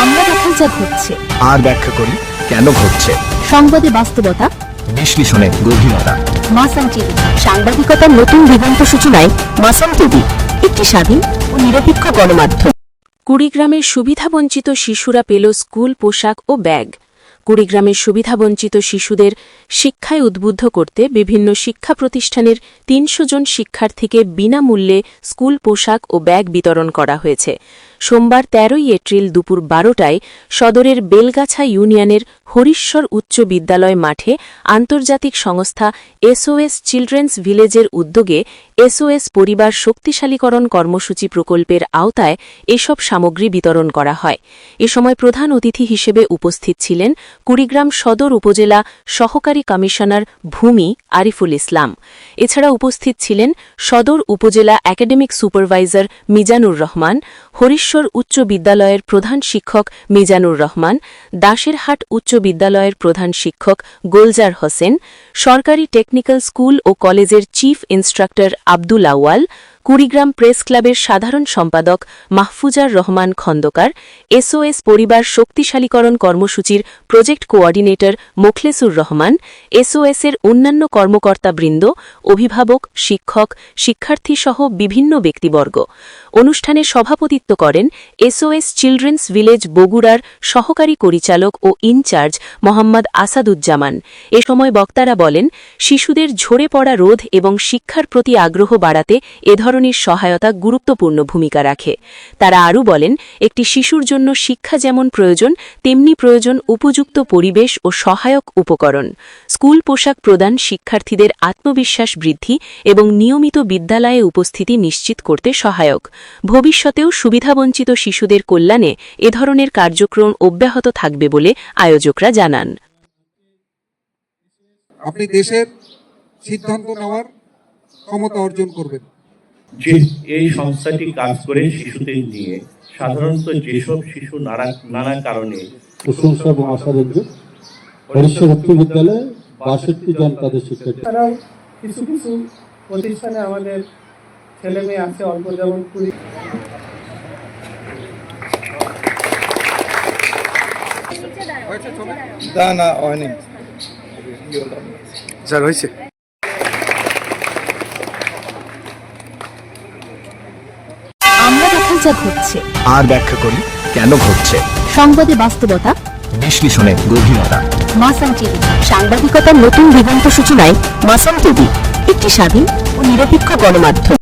আমরা দেখি যা ঘটছে আর ব্যাখ্যা করি কেন ঘটছে। সংবাদে বাস্তবতা, বিশ্লেষণে গভীরতা। মাসান টিভি, সাংবাদিকতার নতুন দিগন্ত সূচনায় মাসান টিভি, একটি স্বাধীন ও নিরপেক্ষ গণমাধ্যম। কুড়িগ্রামের সুবিধাবঞ্চিত শিশুরা পেল স্কুল পোশাক ও ব্যাগ। কুড়িগ্রামের সুবিধাবঞ্চিত শিশুদের শিক্ষায় উদ্বুদ্ধ করতে বিভিন্ন শিক্ষা প্রতিষ্ঠানের ৩০০ জন শিক্ষার্থীকে বিনামূল্যে স্কুল পোশাক ও ব্যাগ বিতরণ করা হয়েছে। সোমবার ১৩ এপ্রিল দুপুর ১২টায় সদরের বেলগাছা ইউনিয়নের হরিশ্বর উচ্চ বিদ্যালয় মাঠে আন্তর্জাতিক সংস্থা এসওএস চিলড্রেন্স ভিলেজের উদ্যোগে এসওএস পরিবার শক্তিশালীকরণ কর্মসূচি প্রকল্পের আওতায় এসব সামগ্রী বিতরণ করা হয়। এ সময় প্রধান অতিথি হিসেবে উপস্থিত ছিলেন কুড়িগ্রাম সদর উপজেলা সহকারী কমিশনার ভূমি আরিফুল ইসলাম। এছাড়া উপস্থিত ছিলেন সদর উপজেলা একাডেমিক সুপারভাইজার মিজানুর রহমান, হরিশ্বর উচ্চ বিদ্যালয়ের প্রধান শিক্ষক মিজানুর রহমান, দাসেরহাট উচ্চ বিদ্যালয়ের প্রধান শিক্ষক গোলজার হোসেন, সরকারি টেকনিক্যাল স্কুল ও কলেজের chief instructor Abdul Awal, Kurigram press ক্লাবের সাধারণ সম্পাদক মাহফুজার রহমান খন্দকার, এসওএস পরিবার শক্তিশালীকরণ কর্মসূচির প্রজেক্ট কোঅর্ডিনেটর মোখলেসুর রহমান, এসওএসের অন্যান্য কর্মকর্তাবৃন্দ, অভিভাবক, শিক্ষক, শিক্ষার্থীসহ বিভিন্ন ব্যক্তিবর্গ। অনুষ্ঠানে সভাপতিত্ব করেন এসওএস চিলড্রেন্স ভিলেজ বগুড়ার সহকারী পরিচালক ও ইনচার্জ মোহাম্মদ আসাদুজ্জামান। এ সময় বক্তারা বলেন, শিশুদের ঝরে পড়া রোধ এবং শিক্ষার প্রতি আগ্রহ বাড়াতে এ ধরনের সহায়তা গুরুত্বপূর্ণ ভূমিকা রাখে। তারা আরও বলেন, একটি শিশুর জন্য শিক্ষা যেমন প্রয়োজন, তেমনি প্রয়োজন উপযুক্ত পরিবেশ ও সহায়ক উপকরণ। স্কুল পোশাক প্রদান শিক্ষার্থীদের আত্মবিশ্বাস বৃদ্ধি এবং নিয়মিত বিদ্যালয়ে উপস্থিতি নিশ্চিত করতে সহায়ক। ভবিষ্যতেও সুবিধাবঞ্চিত শিশুদের কল্যাণে এ ধরনের কার্যক্রম অব্যাহত থাকবে বলে আয়োজকরা জানান। আপনি দেশের সিদ্ধান্ত নেওয়ার ক্ষমতা অর্জন করবেন। যে এই সংস্থাটি কাজ করে শিশুদের নিয়ে, সাধারণত যেসব শিশু নানা কারণে প্রশংসা এবং আশাযোগ্য হরিশ্বর উচ্চ বিদ্যালয়ে ৬২ জন তাদের শিক্ষার্থী। এছাড়াও কিছু কিছু প্রতিষ্ঠানে আমাদের ছেলে মেয়ে আছে অল্প, যেমন না হয়নি স্যার, হয়েছে। আমরা দেখি যা ঘটছে আর ব্যাখ্যা করি কেন ঘটছে। সংবাদে বাস্তবতা, বিশ্লেষণে গভীরতা। মাসান টিভি, সাংবাদিকতার নতুন দিগন্ত সূচনায় মাসান টিভি, একটি স্বাধীন ও নিরপেক্ষ গণমাধ্যম।